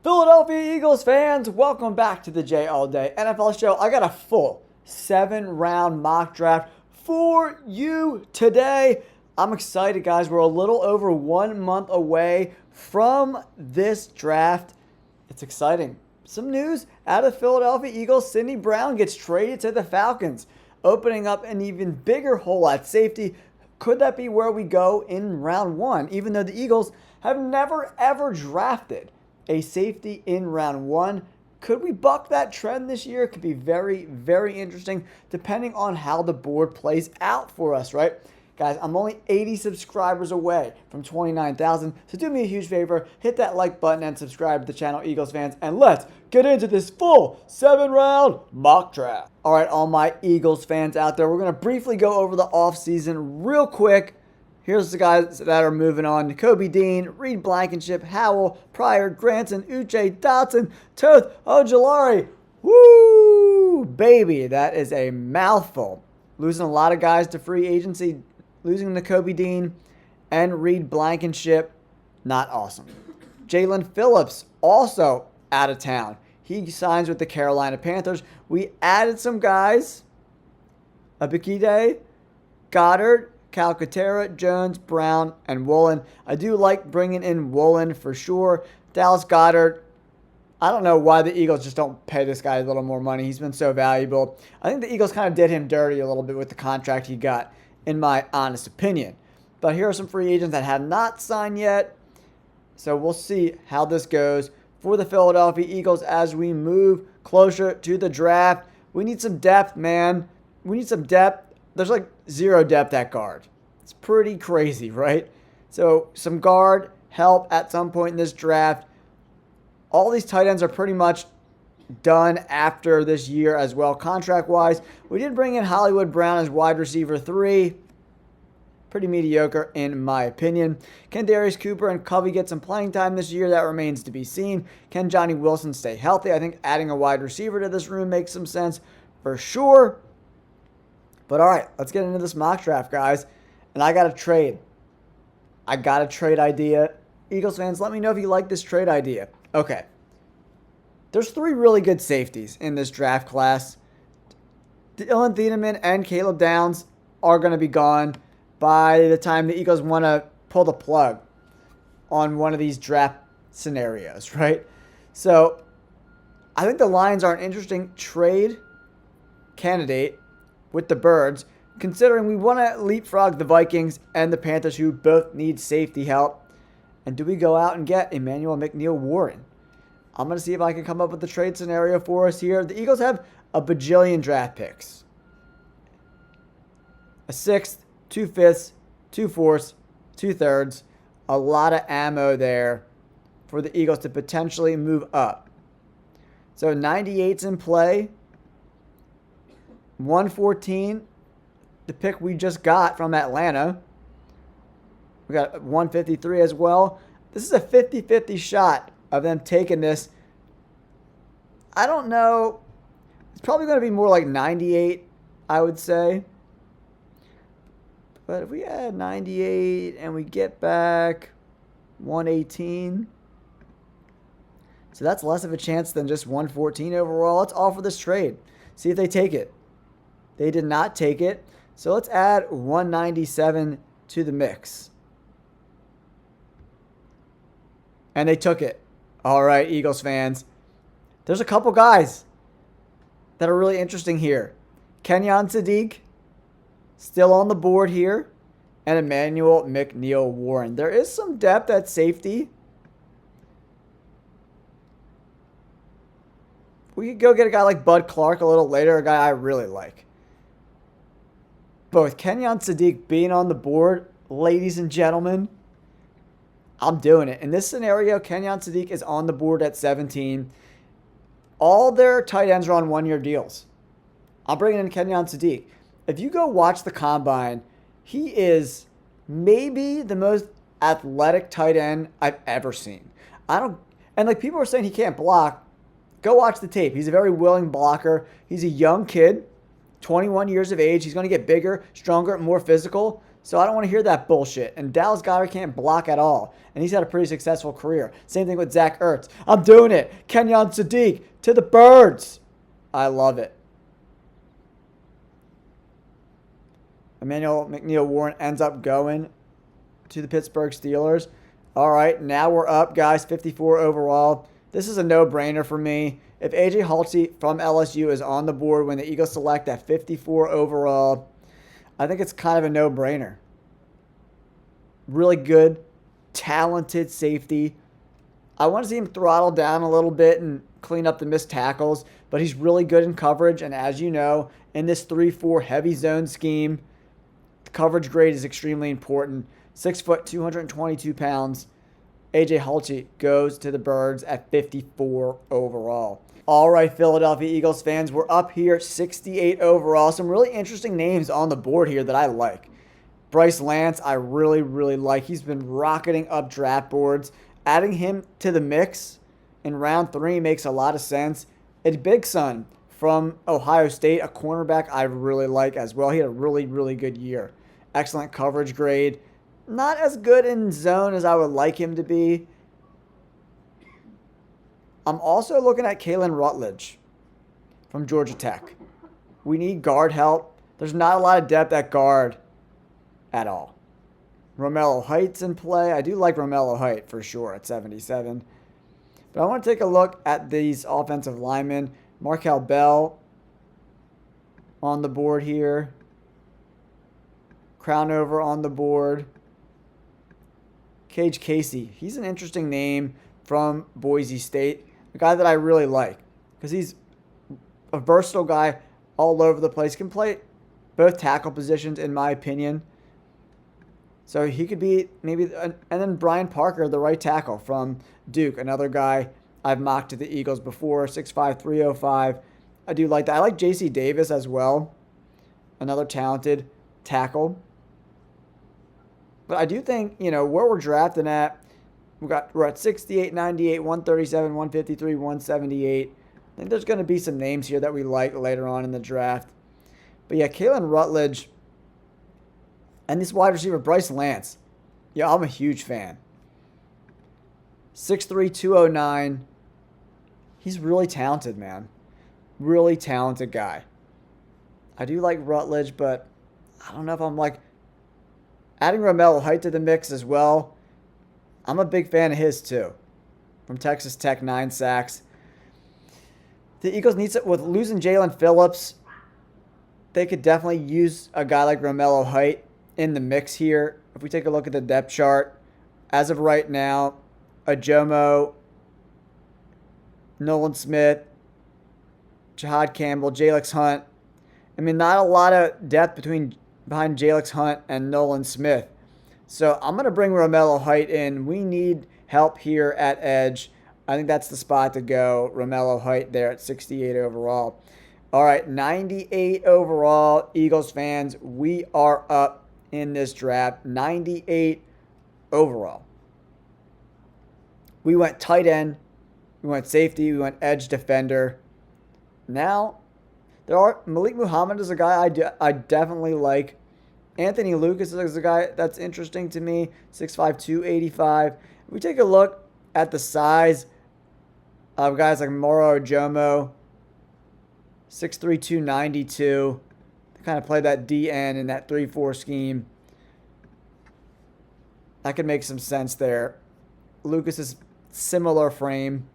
Philadelphia Eagles fans, welcome back to the J All Day NFL show. I got a full 7-round mock draft for you today. I'm excited, guys. We're a little over 1 month away from this draft. It's exciting. Some news out of Philadelphia Eagles. Sidney Brown gets traded to the Falcons, opening up an even bigger hole at safety. Could that be where we go in round one, even though the Eagles have never ever drafted a safety in round one? Could we buck that trend this year? It could be very, very interesting depending on how the board plays out for us, right? Guys, I'm only 80 subscribers away from 29,000, so do me a huge favor, hit that like button and subscribe to the channel, Eagles fans, and let's get into this full 7-round mock draft. All right, all my Eagles fans out there, we're going to briefly go over the offseason real quick. Here's the guys that are moving on: Kobe Dean, Reed Blankenship, Howell, Pryor, Granson, Uche, Dotson, Toth, Ojulari. Woo! Baby, that is a mouthful. Losing a lot of guys to free agency, losing to Kobe Dean and Reed Blankenship, not awesome. Jalen Phillips, also out of town. He signs with the Carolina Panthers. We added some guys: Abikide, Goddard, Calcaterra, Jones, Brown, and Woolen. I do like bringing in Woolen for sure. Dallas Goddard, I don't know why the Eagles just don't pay this guy a little more money. He's been so valuable. I think the Eagles kind of did him dirty a little bit with the contract he got, in my honest opinion. But here are some free agents that have not signed yet. So we'll see how this goes for the Philadelphia Eagles as we move closer to the draft. We need some depth, man. We need some depth. There's like zero depth at guard. It's pretty crazy, right? So some guard help at some point in this draft. All these tight ends are pretty much done after this year as well, contract-wise. We did bring in Hollywood Brown as wide receiver 3. Pretty mediocre in my opinion. Can Darius Cooper and Covey get some playing time this year? That remains to be seen. Can Johnny Wilson stay healthy? I think adding a wide receiver to this room makes some sense for sure. But all right, let's get into this mock draft, guys. And I got a trade. I got a trade idea. Eagles fans, let me know if you like this trade idea. Okay. There's 3 really good safeties in this draft class. Dylan Thieneman and Caleb Downs are going to be gone by the time the Eagles want to pull the plug on one of these draft scenarios, right? So I think the Lions are an interesting trade candidate with the Birds, considering we want to leapfrog the Vikings and the Panthers, who both need safety help. And do we go out and get Emmanuel McNeil-Warren? I'm going to see if I can come up with a trade scenario for us here. The Eagles have a bajillion draft picks. A 6th, 2 5ths, 2 4ths, 2 3rds. A lot of ammo there for the Eagles to potentially move up. So 98's in play. 114, the pick we just got from Atlanta. We got 153 as well. This is a 50-50 shot of them taking this. I don't know. It's probably going to be more like 98, I would say. But if we add 98 and we get back 118, so that's less of a chance than just 114 overall. Let's offer this trade. See if they take it. They did not take it. So let's add 197 to the mix. And they took it. All right, Eagles fans. There's a couple guys that are really interesting here. Kenyon Sadiq, still on the board here. And Emmanuel McNeil-Warren. There is some depth at safety. We could go get a guy like Bud Clark a little later, a guy I really like. But with Kenyon Sadiq being on the board, ladies and gentlemen, I'm doing it. In this scenario, Kenyon Sadiq is on the board at 17. All their tight ends are on 1-year deals. I'm bringing in Kenyon Sadiq. If you go watch the combine, he is maybe the most athletic tight end I've ever seen. People are saying he can't block. Go watch the tape. He's a very willing blocker. He's a young kid, 21 years of age. He's going to get bigger, stronger, more physical. So I don't want to hear that bullshit. And Dallas Goedert can't block at all. And he's had a pretty successful career. Same thing with Zach Ertz. I'm doing it. Kenyon Sadiq to the birds. I love it. Emmanuel McNeil-Warren ends up going to the Pittsburgh Steelers. All right, now we're up, guys. 54 overall. This is a no-brainer for me. If A.J. Halsey from LSU is on the board when the Eagles select at 54 overall, I think it's kind of a no-brainer. Really good, talented safety. I want to see him throttle down a little bit and clean up the missed tackles, but he's really good in coverage. And as you know, in this 3-4 heavy zone scheme, the coverage grade is extremely important. 6 foot, 222 pounds. A.J. Halsey goes to the Birds at 54 overall. All right, Philadelphia Eagles fans, we're up here 68 overall. Some really interesting names on the board here that I like. Bryce Lance, I really, really like. He's been rocketing up draft boards. Adding him to the mix in round 3 makes a lot of sense. It's Big Son from Ohio State, a cornerback I really like as well. He had a really, really good year. Excellent coverage grade. Not as good in zone as I would like him to be. I'm also looking at Kalen Rutledge from Georgia Tech. We need guard help. There's not a lot of depth at guard at all. Romello Height's in play. I do like Romello Height for sure at 77. But I want to take a look at these offensive linemen. Markel Bell on the board here. Crownover on the board. Cage Casey. He's an interesting name from Boise State. A guy that I really like because he's a versatile guy all over the place. Can play both tackle positions in my opinion. So he could be maybe, and then Brian Parker, the right tackle from Duke, another guy I've mocked to the Eagles before, 6'5", 305. I do like that. I like J.C. Davis as well, another talented tackle. But I do think, where we're drafting at, we're at 68, 98, 137, 153, 178. I think there's going to be some names here that we like later on in the draft. But yeah, Kalen Rutledge and this wide receiver, Bryce Lance. Yeah, I'm a huge fan. 6'3", 209. He's really talented, man. Really talented guy. I do like Rutledge, but I don't know if I'm like adding Romello Height to the mix as well. I'm a big fan of his too. From Texas Tech, 9 sacks. The Eagles need with losing Jalen Phillips. They could definitely use a guy like Romello Height in the mix here. If we take a look at the depth chart, as of right now, Ajomo, Nolan Smith, Jahad Campbell, Jalex Hunt. I mean, not a lot of depth behind Jalex Hunt and Nolan Smith. So I'm going to bring Romello Height in. We need help here at edge. I think that's the spot to go. Romello Height there at 68 overall. All right, 98 overall. Eagles fans, we are up in this draft. 98 overall. We went tight end. We went safety. We went edge defender. Now, Malik Muhammad is a guy I definitely like. Anthony Lucas is a guy that's interesting to me. 6'5", 285. We take a look at the size of guys like Moro Ajomo. 6'3", 292. They kind of play that DN in that 3-4 scheme. That could make some sense there. Lucas is similar frame.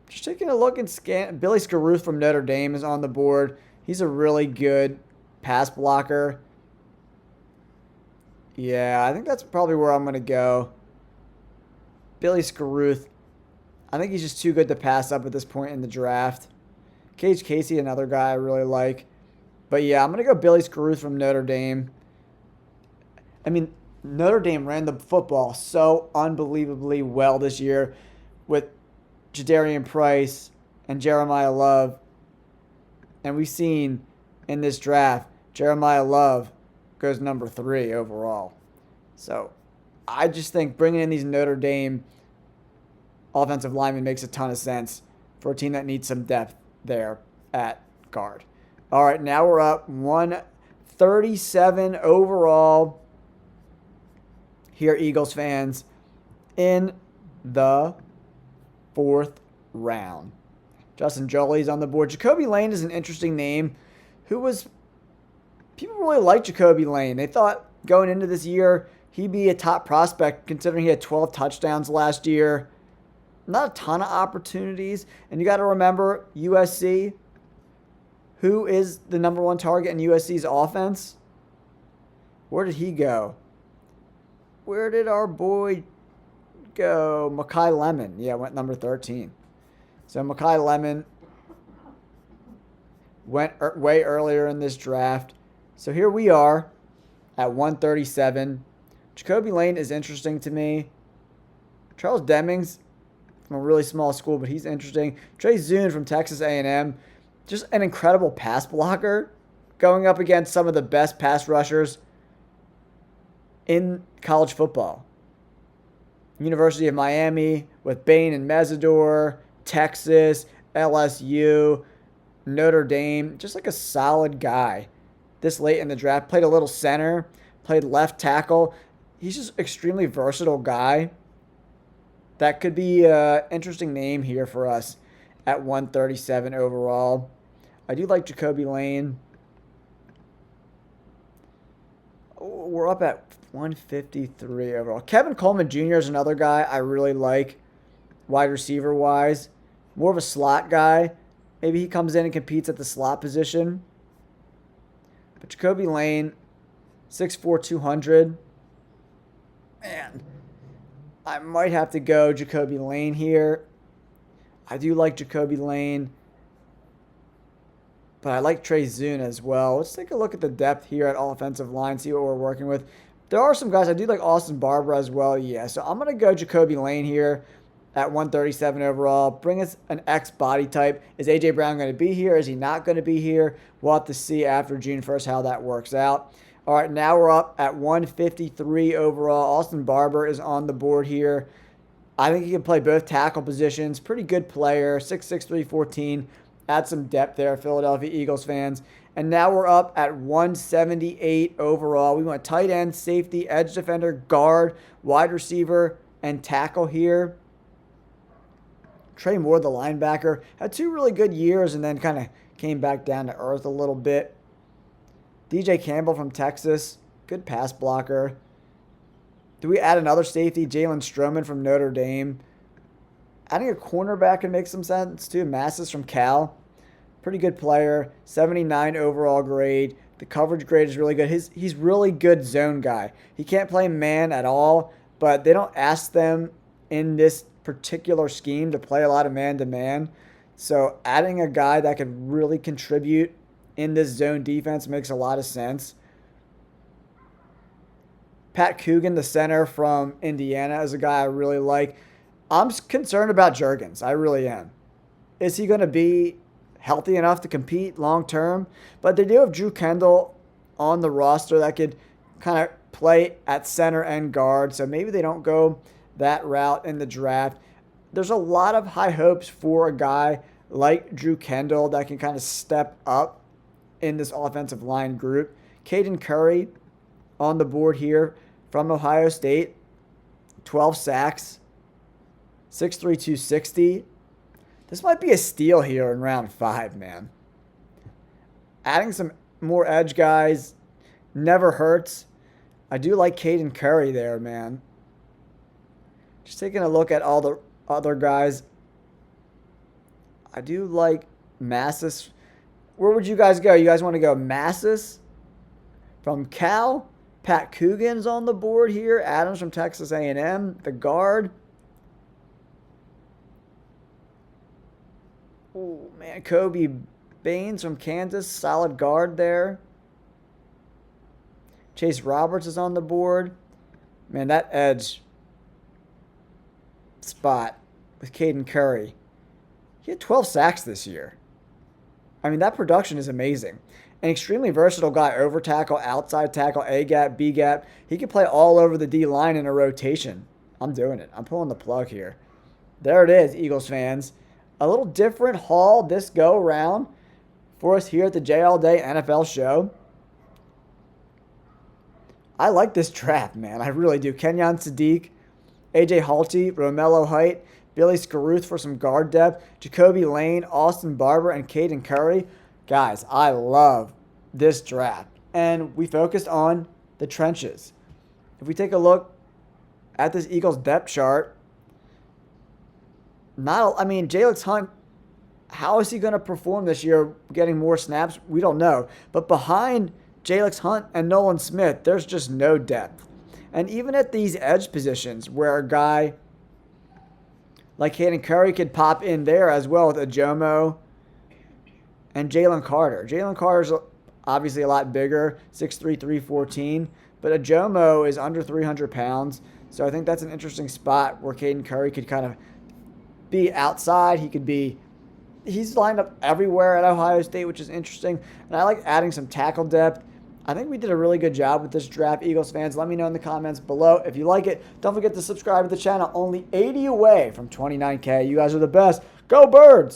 Just taking a look and scan. Billy Scaruth from Notre Dame is on the board. He's a really good pass blocker. Yeah, I think that's probably where I'm going to go. Billy Scaruth. I think he's just too good to pass up at this point in the draft. Cage Casey, another guy I really like. But yeah, I'm going to go Billy Scaruth from Notre Dame. I mean, Notre Dame ran the football so unbelievably well this year with Jadarian Price and Jeremiah Love. And we've seen in this draft, Jeremiah Love goes number 3 overall. So I just think bringing in these Notre Dame offensive linemen makes a ton of sense for a team that needs some depth there at guard. All right, now we're up 1 37 overall here, Eagles fans, in the 4th round. Justin Jolly's on the board. Jacoby Lane is an interesting name. People really like Jacoby Lane. They thought going into this year he'd be a top prospect considering he had 12 touchdowns last year. Not a ton of opportunities. And you got to remember USC. Who is the number one target in USC's offense? Where did he go? Where did our boy go? Makai Lemon. Yeah, went number 13. So Makai Lemon went way earlier in this draft. So here we are at 137. Jacoby Lane is interesting to me. Charles Demings from a really small school, but he's interesting. Trey Zune from Texas A&M. Just an incredible pass blocker going up against some of the best pass rushers in college football. University of Miami with Bain and Mesidor, Texas, LSU, Notre Dame. Just like a solid guy this late in the draft. Played a little center, played left tackle. He's just extremely versatile guy. That could be an interesting name here for us at 137 overall. I do like Jacoby Lane. We're up at 153 overall. Kevin Coleman Jr. is another guy I really like, wide receiver wise. More of a slot guy. Maybe he comes in and competes at the slot position. But Jacoby Lane, 6'4", 200. Man, I might have to go Jacoby Lane here. I do like Jacoby Lane. But I like Trey Zune as well. Let's take a look at the depth here at offensive line, see what we're working with. There are some guys. I do like Austin Barber as well. Yeah, so I'm going to go Jacoby Lane here at 137 overall. Bring us an X body type. Is A.J. Brown going to be here? Is he not going to be here? We'll have to see after June 1st how that works out. All right, now we're up at 153 overall. Austin Barber is on the board here. I think he can play both tackle positions. Pretty good player. 6'6", 314. Add some depth there, Philadelphia Eagles fans. And now we're up at 178 overall. We want tight end, safety, edge defender, guard, wide receiver, and tackle here. Trey Moore, the linebacker, had 2 really good years and then kind of came back down to earth a little bit. DJ Campbell from Texas, good pass blocker. Do we add another safety? Jalen Stroman from Notre Dame. Adding a cornerback can make some sense too. Massis from Cal. Pretty good player. 79 overall grade. The coverage grade is really good. He's really good zone guy. He can't play man at all, but they don't ask them in this particular scheme to play a lot of man-to-man. So adding a guy that could really contribute in this zone defense makes a lot of sense. Pat Coogan, the center from Indiana, is a guy I really like. I'm concerned about Juergens. I really am. Is he going to be healthy enough to compete long term? But they do have Drew Kendall on the roster that could kind of play at center and guard. So maybe they don't go that route in the draft. There's a lot of high hopes for a guy like Drew Kendall that can kind of step up in this offensive line group. Caden Curry on the board here from Ohio State. 12 sacks. 6'3", 260. This might be a steal here in round 5, man. Adding some more edge guys never hurts. I do like Caden Curry there, man. Just taking a look at all the other guys. I do like Massis. Where would you guys go? You guys want to go Massis from Cal? Pat Coogan's on the board here. Adams from Texas A&M, the guard. Oh, man. Kobe Baines from Kansas, solid guard there. Chase Roberts is on the board. Man, that edge spot with Caden Curry. He had 12 sacks this year. I mean, that production is amazing. An extremely versatile guy, over tackle, outside tackle, A gap, B gap. He can play all over the D line in a rotation. I'm doing it. I'm pulling the plug here. There it is, Eagles fans. A little different haul this go around for us here at the J All Day NFL show. I like this draft, man. I really do. Kenyon Sadiq, AJ Halty, Romello Height, Billy Scaruth for some guard depth, Jacoby Lane, Austin Barber, and Caden Curry. Guys, I love this draft. And we focused on the trenches. If we take a look at this Eagles depth chart, Jalen Hunt, how is he going to perform this year getting more snaps? We don't know. But behind Jalen Hunt and Nolan Smith, there's just no depth. And even at these edge positions where a guy like Caden Curry could pop in there as well with Ajomo and Jalen Carter. Jalen Carter's obviously a lot bigger, 6'3", 314, but Ajomo is under 300 pounds. So I think that's an interesting spot where Caden Curry could kind of be outside. He's lined up everywhere at Ohio State, which is interesting. And I like adding some tackle depth. I think we did a really good job with this draft, Eagles fans. Let me know in the comments below if you like it. Don't forget to subscribe to the channel. Only 80 away from 29K. You guys are the best. Go Birds!